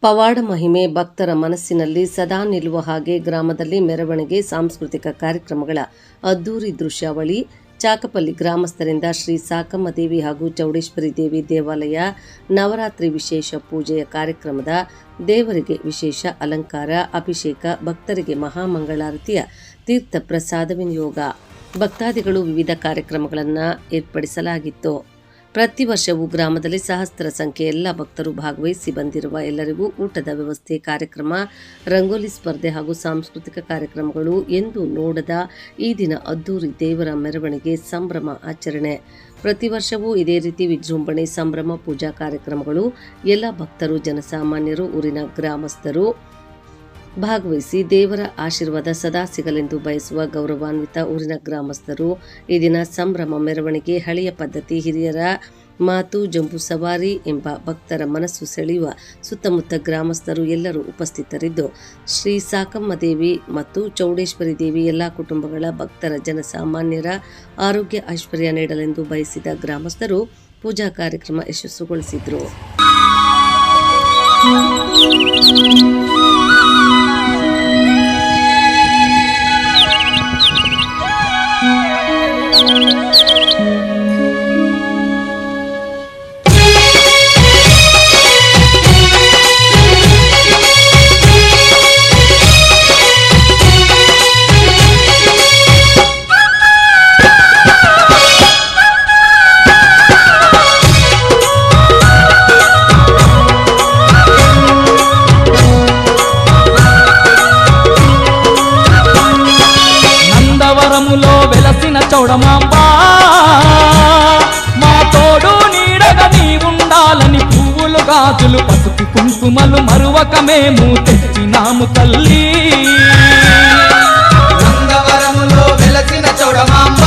ಪವಾಡ ಮಹಿಮೆ ಭಕ್ತರ ಮನಸ್ಸಿನಲ್ಲಿ ಸದಾ ನಿಲ್ಲುವ ಹಾಗೆ ಗ್ರಾಮದಲ್ಲಿ ಮೆರವಣಿಗೆ, ಸಾಂಸ್ಕೃತಿಕ ಕಾರ್ಯಕ್ರಮಗಳ ಅದ್ದೂರಿ ದೃಶ್ಯಾವಳಿ. ಚಾಕಪಲ್ಲಿ ಗ್ರಾಮಸ್ಥರಿಂದ ಶ್ರೀ ಸಾಕಮ್ಮ ದೇವಿ ಹಾಗೂ ಚೌಡೇಶ್ವರಿ ದೇವಿ ದೇವಾಲಯ ನವರಾತ್ರಿ ವಿಶೇಷ ಪೂಜೆಯ ಕಾರ್ಯಕ್ರಮದ ದೇವರಿಗೆ ವಿಶೇಷ ಅಲಂಕಾರ, ಅಭಿಷೇಕ, ಭಕ್ತರಿಗೆ ಮಹಾಮಂಗಳಾರತಿಯ ತೀರ್ಥ ಪ್ರಸಾದ ವಿನಿಯೋಗ. ಭಕ್ತಾದಿಗಳು ವಿವಿಧ ಕಾರ್ಯಕ್ರಮಗಳನ್ನು ಏರ್ಪಡಿಸಲಾಗಿತ್ತು. ಪ್ರತಿ ವರ್ಷವೂ ಗ್ರಾಮದಲ್ಲಿ ಸಹಸ್ರ ಸಂಖ್ಯೆಯ ಎಲ್ಲ ಭಕ್ತರು ಭಾಗವಹಿಸಿ ಬಂದಿರುವ ಎಲ್ಲರಿಗೂ ಊಟದ ವ್ಯವಸ್ಥೆ, ಕಾರ್ಯಕ್ರಮ, ರಂಗೋಲಿ ಸ್ಪರ್ಧೆ ಹಾಗೂ ಸಾಂಸ್ಕೃತಿಕ ಕಾರ್ಯಕ್ರಮಗಳು. ಎಂದು ನೋಡದ ಈ ದಿನ ಅದ್ದೂರಿ ದೇವರ ಮೆರವಣಿಗೆ, ಸಂಭ್ರಮ ಆಚರಣೆ. ಪ್ರತಿ ವರ್ಷವೂ ಇದೇ ರೀತಿ ವಿಜೃಂಭಣೆ, ಸಂಭ್ರಮ, ಪೂಜಾ ಕಾರ್ಯಕ್ರಮಗಳು. ಎಲ್ಲ ಭಕ್ತರು, ಜನಸಾಮಾನ್ಯರು, ಊರಿನ ಗ್ರಾಮಸ್ಥರು ಭಾಗವಹಿಸಿ ದೇವರ ಆಶೀರ್ವಾದ ಸದಾ ಸಿಗಲೆಂದು ಬಯಸುವ ಗೌರವಾನ್ವಿತ ಊರಿನ ಗ್ರಾಮಸ್ಥರು ಈ ದಿನ ಸಂಭ್ರಮ ಮೆರವಣಿಗೆ, ಹಳೆಯ ಪದ್ಧತಿ, ಹಿರಿಯರ ಮಾತು, ಜಂಬೂ ಸವಾರಿ ಎಂಬ ಭಕ್ತರ ಮನಸ್ಸು ಸೆಳೆಯುವ ಸುತ್ತಮುತ್ತ ಗ್ರಾಮಸ್ಥರು ಎಲ್ಲರೂ ಉಪಸ್ಥಿತರಿದ್ದು ಶ್ರೀ ಸಾಕಮ್ಮ ದೇವಿ ಮತ್ತು ಚೌಡೇಶ್ವರಿ ದೇವಿ ಎಲ್ಲ ಕುಟುಂಬಗಳ ಭಕ್ತರ, ಜನಸಾಮಾನ್ಯರ ಆರೋಗ್ಯ ಐಶ್ವರ್ಯ ನೀಡಲೆಂದು ಬಯಸಿದ ಗ್ರಾಮಸ್ಥರು ಪೂಜಾ ಕಾರ್ಯಕ್ರಮ ಯಶಸ್ಸುಗೊಳಿಸಿದರು. వెలసిన చౌడమాంబ మా తోడు నీడగా నీవుండాలని పువ్వులు, గాజులు, పసుపు, కుంకుమలు మరువక మేము తెచ్చినాము తల్లి. నందవరములో వెలసిన చౌడమాంబ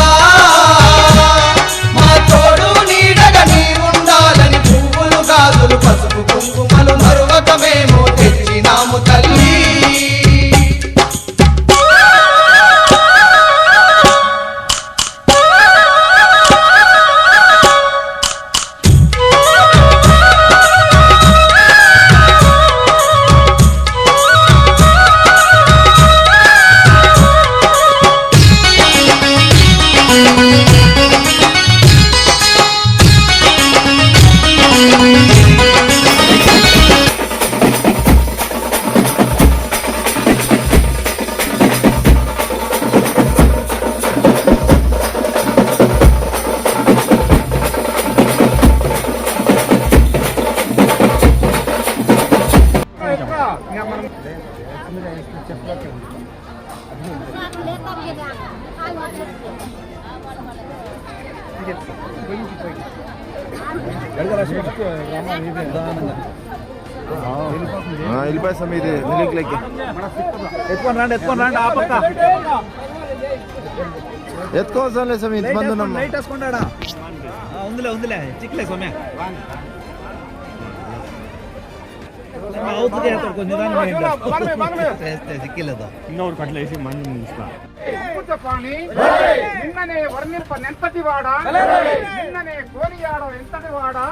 మా తోడు నీడగా నీవుండాలని పువ్వులు, గాజులు, పసుపు, కుంకుమలు మరువక మేము తెచ్చినాము తల్లి. వెళ్ళిపోయి సమీది మిలిక్లకి ఎత్తుకొని రండి ఆ పక్క ఎత్తుకోవసంలే సమీ ఇంతమంది ఉన్నాం. లైట్ వేసుకుంటాడా ఉందిలే చిక్లే సౌమ్య సిక్కిలేదా ಇನ್ನೊಂದು ಕಟ್ಲೆ వేసి మంది నిన్ననే వర్ణింప నెంతటి వాడా, నిన్ననే కోనియాడ ఎంతటి వాడా,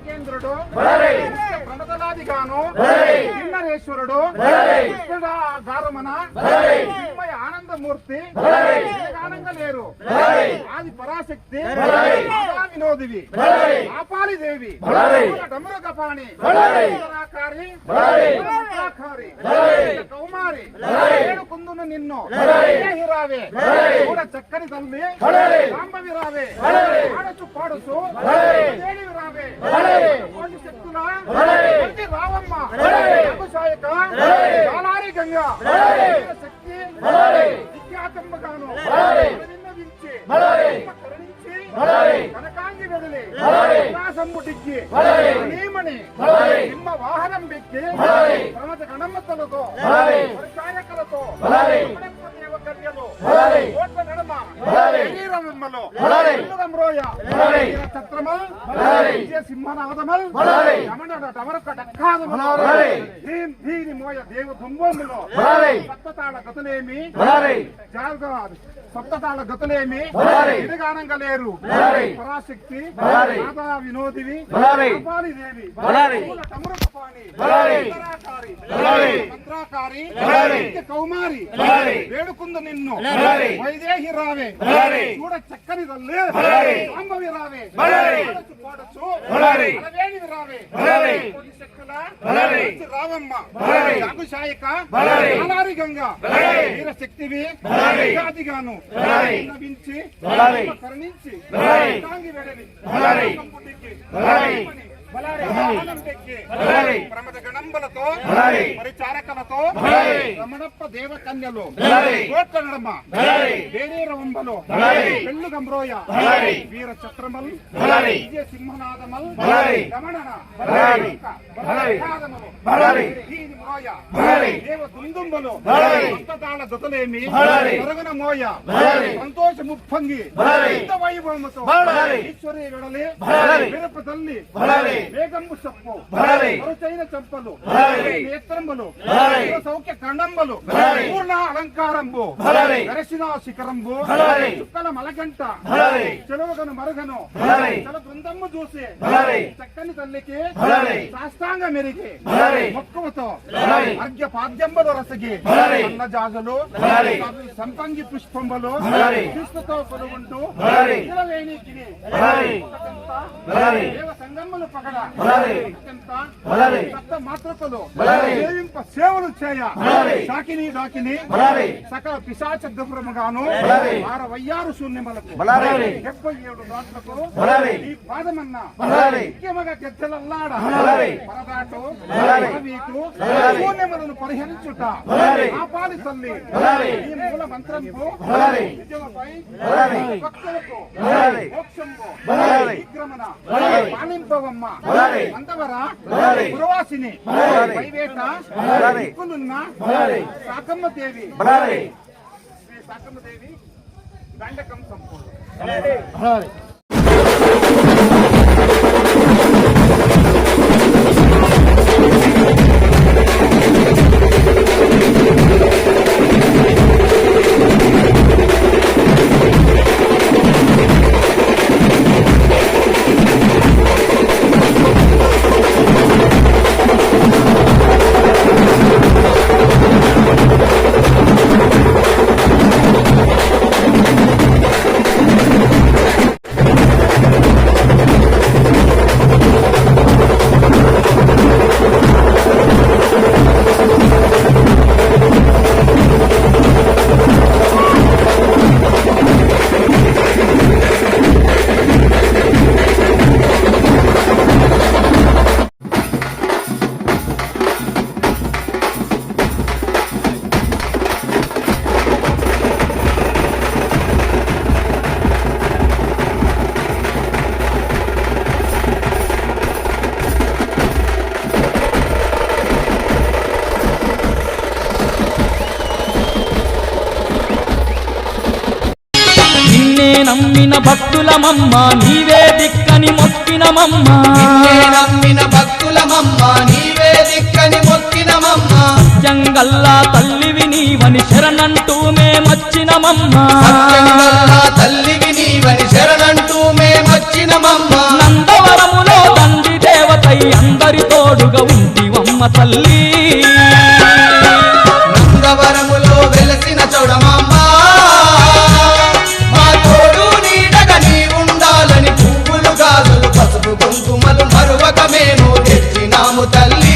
కేంద్రుడు ప్రణతలాదిగాను కిన్నరేశ్వరుడు గారమన చిన్మయ ఆనందమూర్తి ఆనంద లేరు ఆది పరాశక్తి వినోదివి ఆపాలి దేవి డమరుకపాణి కౌమారి కుందును నిన్ను రావే కూడా చక్కని తల్లి సాంబవి రావే ఆడచు పాడుచు దేవి రావే కోటి శక్తుల రావమ్మ సాయక కాలారి గంగా శక్తి విఖ్యాతంబగాను విన్నవించి కరుణించి కనకాంగి వెదిలి సమ్ముటిక్కి నీమని నిమ్మ వాహనం పెట్టి ప్రమత గణమ్మతలతో శాయకలతో ఓట్ల నడమ శరీరమ్మలో రోయ ఛత్రమల్ విజయ సింహనాదమల్ డమరక డక్కాదమల్ దీని మోయ దేవ దుంబములో సత్తతాళ గతులేమి సప్తతాళ గతులేమి ఎదుగానంగలేరు పరాశక్తి మాతా వినోదివి కపాలిదేవి మూల తమరుకపాణి మంత్రాకారి నిత్య కౌమారి వేడుకుందు నిన్ను వైదేహి రావే చూడ చక్కని తల్లి సాంబవి రావే పాడచ్చు అలవేణివి రావే కోటి శక్తుల రావమ్మ జాగుశాయిక కాలారి గంగా వీర శక్తివి జాతిగాను విన్నవించి కరుణించి తాంగి వెడలి పుట్టికి ప్రమద గణంబలతో పరిచారకలతో రమణప్ప దేవకన్యలు కోట్ల నడమ వేరేరవంబలో పెళ్ళు గంబ్రోయ వీర చత్రమల్ విజయ సింహనాదమల్ గమనన దేవ దుందుంబలు భక్తతాళ దొతలేమి దొరగన మోయ సంతోష ముప్పంగి వైభవముతో ఈశ్వరి వెడలి విరప తల్లి వేగంబు సప్పు మరుచైన చంపలు నేత్రంబులు సౌఖ్య కండంబలు పూర్ణ అలంకారంబు దర్శన శిఖరంబు చుక్కల మలగంట చెలవగను మరగను చల బృందమ్ము చూసి చక్కని తల్లికి సాష్టాంగ మెరిగి మొక్కువతో అర్ఘ్య పాద్యంబలు రసగి అన్న జాజులు సంపంగి పుష్పంబలు చూస్తుతో కొలుగుంటూ దేవ సంగమ్మలు పగడ సప్త మాతృకలు సేవింప సేవలు చేయ సాకిని డాకిని సకల పిశాచ దుర్భ్రమగాను వయ్యారు శూన్యములకు 77 రాత్రులకు ఈ పాదమన్న ముఖ్యముగా గెజ్జలల్లాడ పరదాటు వీకు శూన్యములను పరిహరించుట ఆపాలి తల్లి ఈ మూల మంత్రంకు విజయమపై భక్తులకు మోక్షంబు విక్రమణ పాలింపవమ్మ అంతవర పురవాసిని వైవేట దిక్కులున్న సాకమ్మ దేవి శ్రీ సాకమ్మ దేవి దండకం సంపూర్ణ నమ్మిన భక్తులమమ్మ నీవే దిక్కని మొక్కినమమ్మ నమ్మిన భక్తులమమ్మ నీవే దిక్కని మొక్కినమమ్మ జంగల్లా తల్లివి నీవని శరణంటూ మేమొచ్చినమమ్మ తల్లివి నీవని శరణంటూ మేమొచ్చినమమ్మ నందవరములో తండ్రి దేవతై అందరి తోడుగా ఉంటివమ్మ తల్లి నందవరములో వెలసిన చౌడమమ్మ పసుపు కుంకుమలు మరువక మేము తెచ్చినాము తల్లి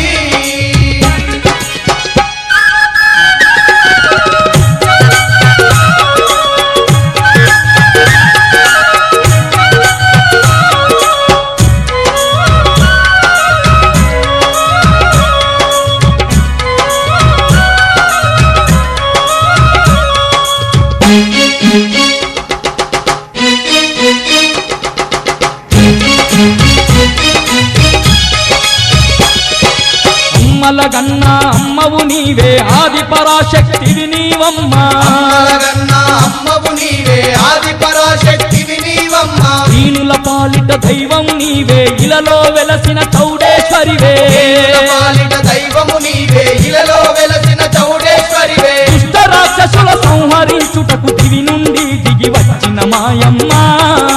అమ్మలగన్న అమ్మవు నీవే ఆది పరాశక్తివి నీవమ్మ అమ్మవు నీవే ఆది పరాశక్తివి నీవమ్మ దీనుల పాలిట దైవం నీవే ఇలలో వెలసిన చౌడేశ్వరివే పాలిట దైవము నీవే ఇలలో వెలసిన చౌడేశ్వరివే దుష్ట రాక్షసుల సంహరించుటకు దివి నుండి అమ్మా